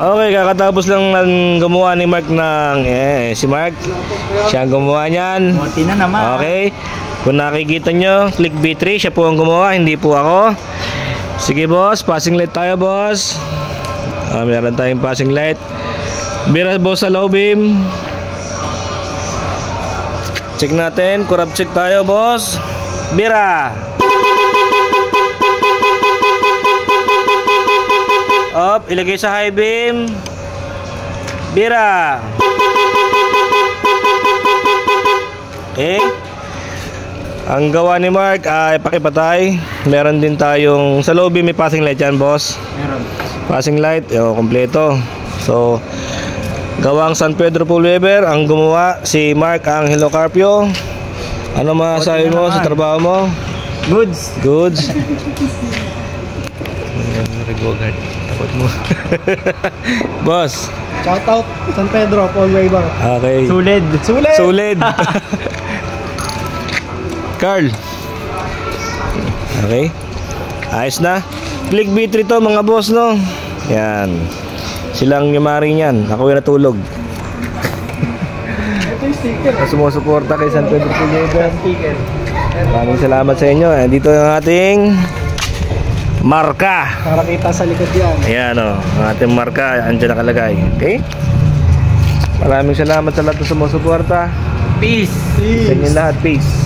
Okay, kakatapos lang ng gumawa ni Mark ng si Mark. Siya ang gumawa niyan. Munti na naman. Okay. Kung nakikita nyo, click B3, siya po ang gumawa, hindi po ako. Sige boss, passing light tayo boss. Meron tayong passing light. Bira boss sa low beam. Check natin, corrupt check tayo boss. Bira. Up, ilagay sa high beam. Bira. Okay. Ang gawa ni Mark ay pakipatay. Meron din tayong sa low beam may passing light yan boss. Meron. Passing light, kompleto. So, gawang San Pedro Pool Weber. Ang gumawa si Mark Angelo Carpio. Ano masasabi mo sa trabaho mo? Goods. Goods. Regogard. Takot mo. Boss. Shout out San Pedro, Paul Weber. Okay. Sulid. Sulid. Carl. Okay. Ayos na. Click B3 to mga boss no. Yan. Silang nyumari niyan. Ako yung natulog. Ito yung sticker. Sumusuporta kay San Pedro Pulido. Maraming salamat sa inyo. Dito ang ating marka. Para kita sa likod yan. Ayan o. Ang ating marka. Andiyan nakalagay. Okay? Maraming salamat sa lahat na sumusuporta. Peace. Sa inyo lahat. Peace.